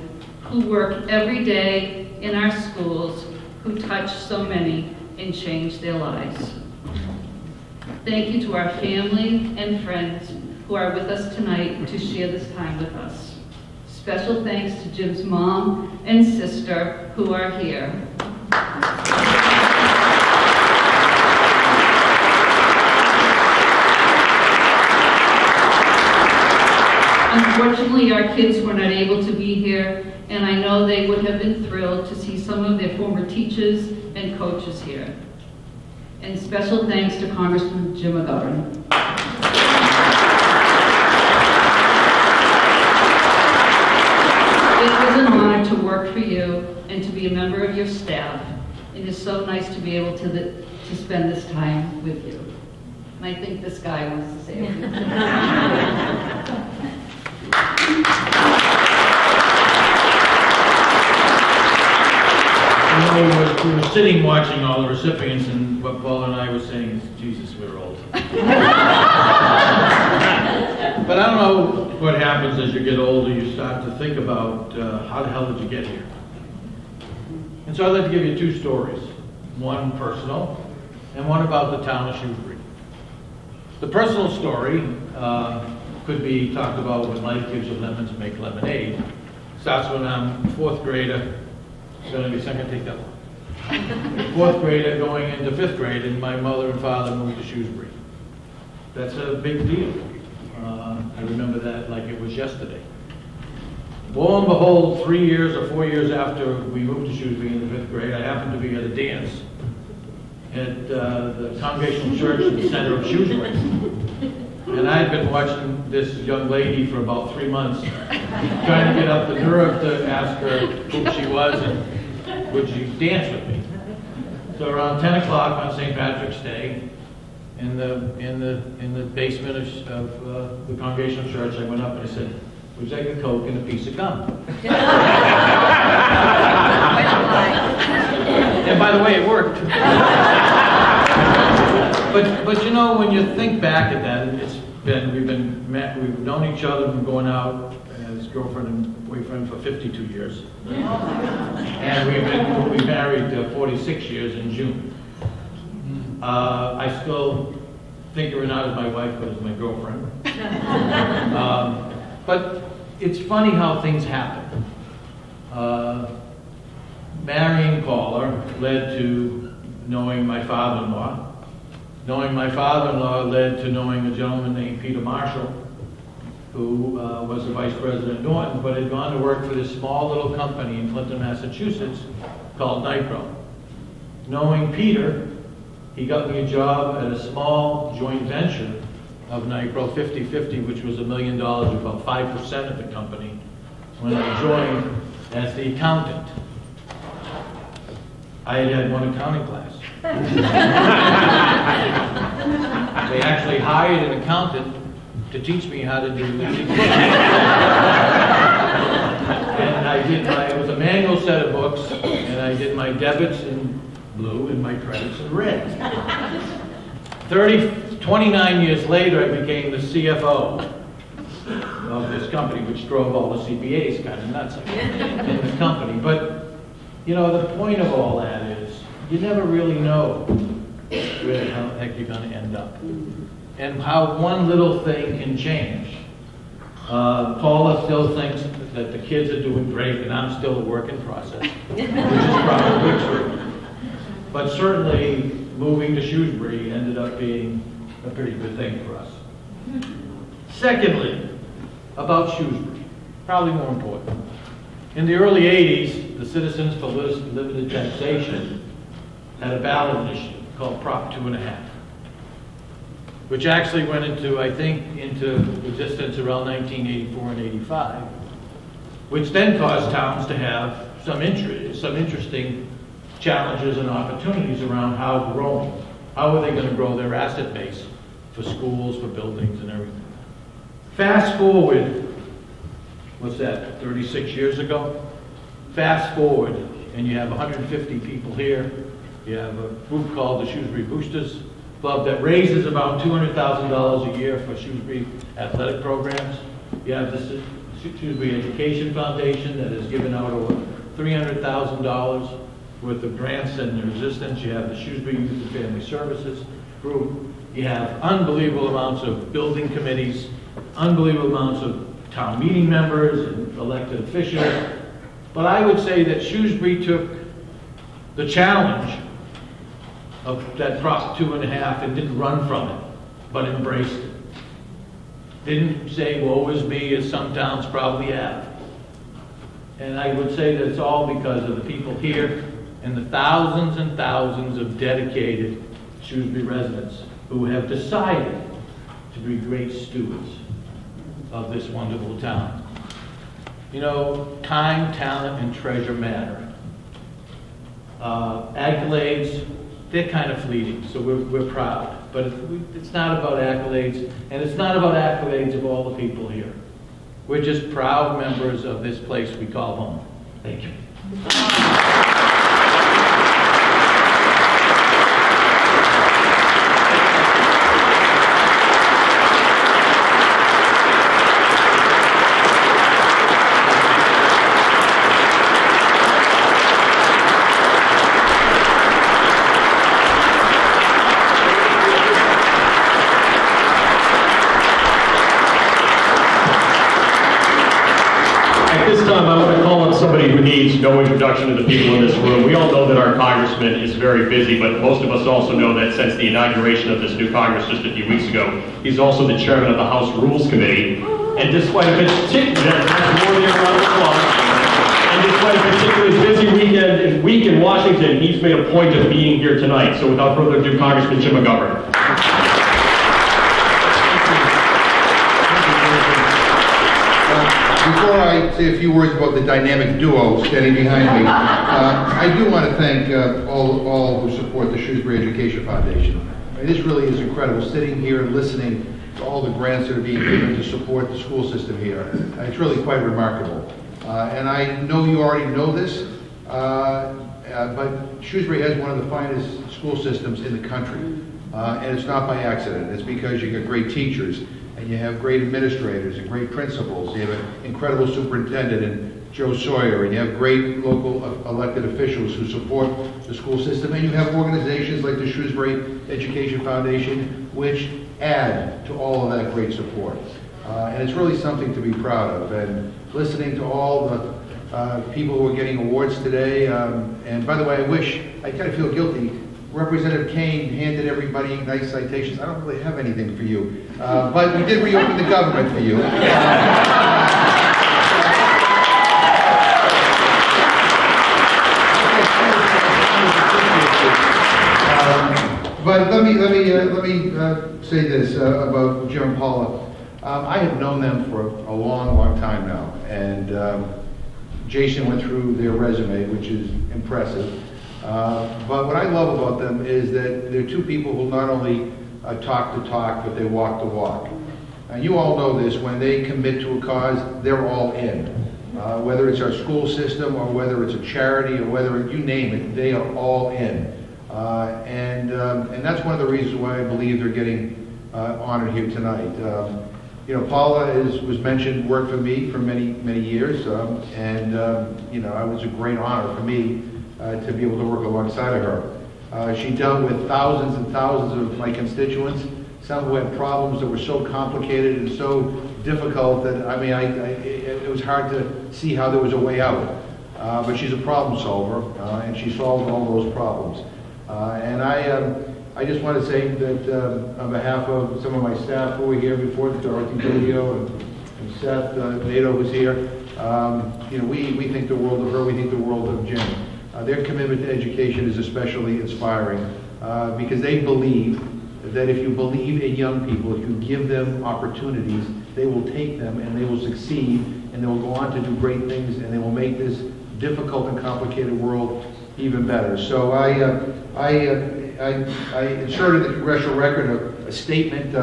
who work every day in our schools, who touch so many and change their lives. Thank you to our family and friends who are with us tonight to share this time with us. Special thanks to Jim's mom and sister who are here. Unfortunately, our kids were not able to be here, and I know they would have been thrilled to see some of their former teachers and coaches here. And special thanks to Congressman Jim McGovern. It was an honor to work for you and to be a member of your staff. It is so nice to be able to spend this time with you. And I think this guy wants to say a few things. We were sitting watching all the recipients, and what Paul and I were saying is, Jesus, we're old. But I don't know what happens as you get older. You start to think about how the hell did you get here? And so I'd like to give you two stories. One personal, and one about the town of Shrewsbury. The personal story could be talked about when life gives you lemons, make lemonade. Starts when I'm a fourth grader. It's going to be second, take that one. Fourth grader going into fifth grade, and my mother and father moved to Shrewsbury. That's a big deal. I remember that like it was yesterday. Lo and behold, 3 years or 4 years after we moved to Shrewsbury in the fifth grade, I happened to be at a dance at the Congregational Church in the center of Shrewsbury. And I had been watching this young lady for about 3 months, trying to get up the nerve to ask her who she was and would she dance with me. So around 10 o'clock on St. Patrick's Day, in the basement of the Congregational Church, I went up and I said, "Would you like a Coke and a piece of gum?" And by the way, it worked. But you know, when you think back at that, we've known each other from going out as girlfriend and boyfriend for 52 years, and we'll be married 46 years in June. I still think of her not as my wife, but as my girlfriend. But it's funny how things happen. Marrying Paula led to knowing my father-in-law. Knowing my father-in-law led to knowing a gentleman named Peter Marshall, who was the vice president at Norton, but had gone to work for this small little company in Clinton, Massachusetts, called Nipro. Knowing Peter, he got me a job at a small joint venture of Nipro, 50-50, which was $1 million, about 5% of the company, when I joined as the accountant. I had one accounting class. They actually hired an accountant to teach me how to do the books. And it was a manual set of books, and I did my debits in blue and my credits in red. 29 years later, I became the CFO of this company, which drove all the CPAs kind of nuts in the company. But, you know, the point of all that is you never really know where the heck you're going to end up and how one little thing can change. Paula still thinks that the kids are doing great, and I'm still a work in process, which is probably true. But certainly, moving to Shrewsbury ended up being a pretty good thing for us. Secondly, about Shrewsbury, probably more important. In the early 80s, the Citizens for Limited Taxation had a ballot initiative called Prop 2.5, which actually went into, I think, into existence around 1984 and 85, which then caused towns to have some interesting challenges and opportunities around how growing. How are they going to grow their asset base for schools, for buildings, and everything? Fast forward, what's that, 36 years ago? Fast forward, and you have 150 people here. You have a group called the Shrewsbury Boosters Club that raises about $200,000 a year for Shrewsbury athletic programs. You have the Shrewsbury Education Foundation that has given out over $300,000 worth of grants in their existence. You have the Shrewsbury Youth and Family Services group. You have unbelievable amounts of building committees, unbelievable amounts of town meeting members and elected officials. But I would say that Shrewsbury took the challenge of that Prop 2.5 and didn't run from it, but embraced it. Didn't say woe is me, as some towns probably have. And I would say that it's all because of the people here and the thousands and thousands of dedicated Shrewsbury residents who have decided to be great stewards of this wonderful town. You know, time, talent, and treasure matter. Accolades, they're kind of fleeting, so we're proud. But it's not about accolades, and it's not about accolades of all the people here. We're just proud members of this place we call home. Thank you. Somebody who needs no introduction to the people in this room. We all know that our congressman is very busy, but most of us also know that since the inauguration of this new Congress just a few weeks ago, he's also the chairman of the House Rules Committee. And despite a particularly busy week in Washington, he's made a point of being here tonight. So without further ado, Congressman Jim McGovern. Before I say a few words about the dynamic duo standing behind me, I do want to thank all who support the Shrewsbury Education Foundation. I mean, this really is incredible, sitting here and listening to all the grants that are being given to support the school system here. It's really quite remarkable. And I know you already know this, but Shrewsbury has one of the finest school systems in the country. And it's not by accident. It's because you got great teachers, and you have great administrators and great principals. You have an incredible superintendent in Joe Sawyer, and you have great local elected officials who support the school system, and you have organizations like the Shrewsbury Education Foundation, which add to all of that great support. And it's really something to be proud of. And listening to all the people who are getting awards today, and by the way, I kind of feel guilty. Representative Kane handed everybody nice citations. I don't really have anything for you, but we did reopen the government for you. But let me say this about Jim and Paula. I have known them for a long time now, and Jason went through their resume, which is impressive. But what I love about them is that they're two people who not only talk the talk, but they walk the walk. You all know this, when they commit to a cause, they're all in. Whether it's our school system or whether it's a charity or whether you name it, they are all in. And that's one of the reasons why I believe they're getting honored here tonight. You know, Paula was mentioned, worked for me for many years, and you know, it was a great honor for me to be able to work alongside of her. She dealt with thousands and thousands of my constituents, some who had problems that were so complicated and so difficult that, I mean, it was hard to see how there was a way out. But she's a problem solver, and she solved all those problems. And I just want to say that on behalf of some of my staff who were here before, Dorothy Giglio and Seth Nato who's here, you know, we think the world of her, we think the world of Jim. Their commitment to education is especially inspiring because they believe that if you believe in young people, if you give them opportunities, they will take them and they will succeed and they will go on to do great things and they will make this difficult and complicated world even better. So I inserted the congressional record a statement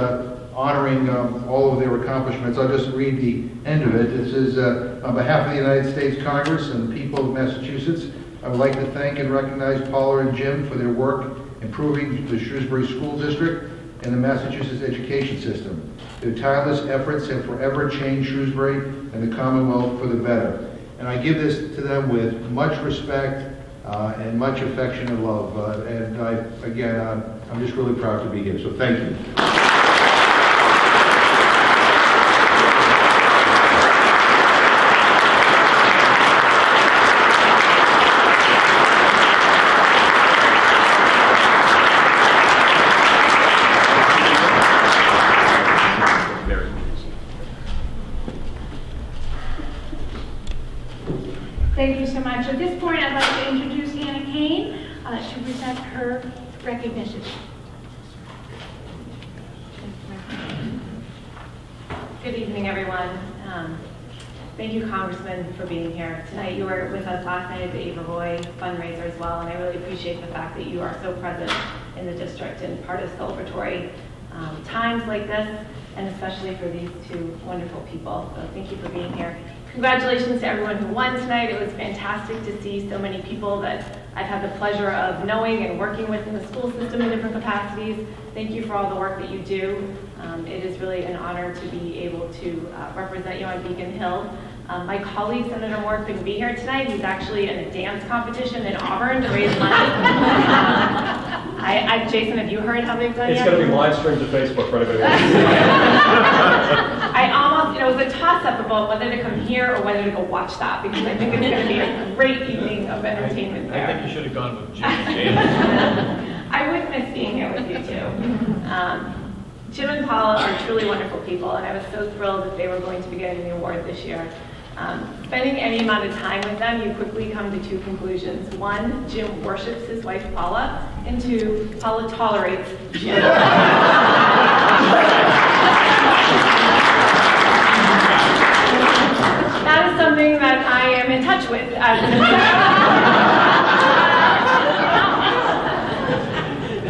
honoring all of their accomplishments. I'll just read the end of it. It says, on behalf of the United States Congress and the people of Massachusetts, I would like to thank and recognize Paula and Jim for their work improving the Shrewsbury School District and the Massachusetts education system. Their tireless efforts have forever changed Shrewsbury and the Commonwealth for the better. And I give this to them with much respect and much affection and love. And again, I'm just really proud to be here. So thank you. recognition. Good evening, everyone. Thank you, Congressman, for being here. Tonight you were with us last night at the Ava Roy fundraiser as well, and I really appreciate the fact that you are so present in the district and part of celebratory times like this, and especially for these two wonderful people. So thank you for being here. Congratulations to everyone who won tonight. It was fantastic to see so many people that I've had the pleasure of knowing and working with in the school system in different capacities. Thank you for all the work that you do. It is really an honor to be able to represent you on Beacon Hill. My colleague, Senator Moore, couldn't be here tonight. He's actually in a dance competition in Auburn to raise money. Jason, have you heard how they've done It's yet? going to be live streamed to Facebook for anybody else. I almost, it was a toss-up about whether to come here or whether to go watch that, because I think it's going to be a great evening of entertainment there. I think you should have gone with Jim. I wouldn't miss being here with you too. Jim and Paula are truly wonderful people, and I was so thrilled that they were going to be getting the award this year. Spending any amount of time with them, you quickly come to two conclusions. One, Jim worships his wife Paula, and two, Paula tolerates Jim. That is something that I am in touch with as an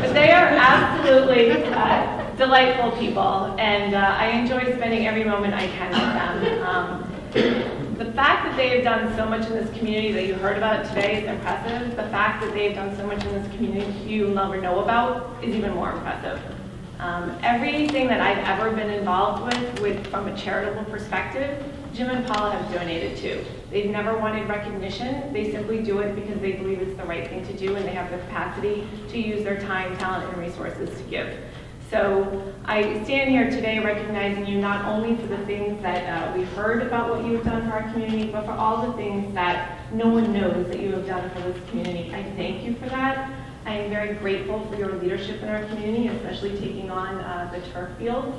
But they are absolutely delightful people, and I enjoy spending every moment I can with them. The fact that they have done so much in this community that you heard about today is impressive. The fact that they've done so much in this community you'll never know about is even more impressive. Everything that I've ever been involved with from a charitable perspective, Jim and Paula have donated to. They've never wanted recognition. They simply do it because they believe it's the right thing to do, and they have the capacity to use their time, talent, and resources to give. So I stand here today recognizing you not only for the things that we've heard about what you have done for our community, but for all the things that no one knows that you have done for this community. I thank you for that. I am very grateful for your leadership in our community, especially taking on the turf fields.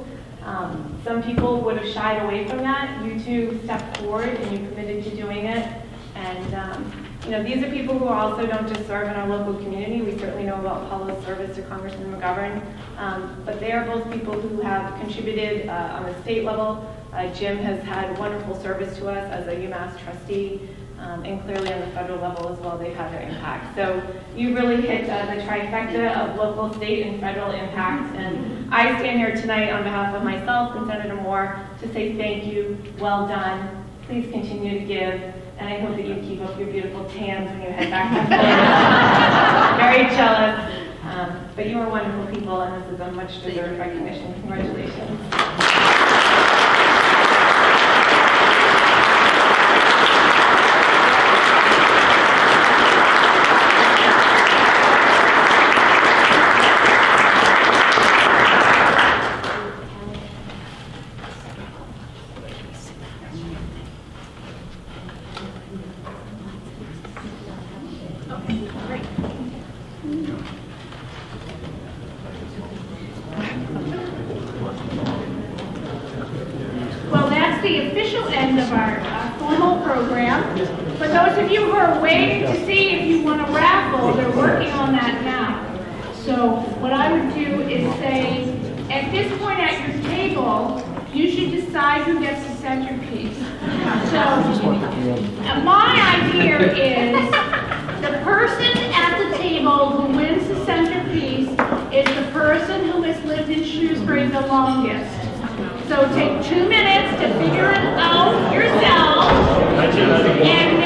Some people would have shied away from that. You two stepped forward and you committed to doing it. And you know, these are people who also don't just serve in our local community. We certainly know about Paula's service to Congressman McGovern, but they are both people who have contributed on the state level. Jim has had wonderful service to us as a UMass trustee, and clearly on the federal level as well, they've had their impact. So you really hit the trifecta of local, state, and federal impact. And I stand here tonight on behalf of myself and Senator Moore to say thank you, well done. Please continue to give. And I hope that you keep up your beautiful tans when you head back to Florida. Very jealous. But you are wonderful people, and this is a much deserved recognition. Congratulations. Well, that's the official end of our formal program. For those of you who are waiting to see if you want to raffle, they're working on that now. So what I would do is say, at this point at your table, you should decide who gets the centerpiece. So my idea is the person at the table who wins the centerpiece is the person who has lived in Shrewsbury the longest. So take 2 minutes to figure it out yourself, and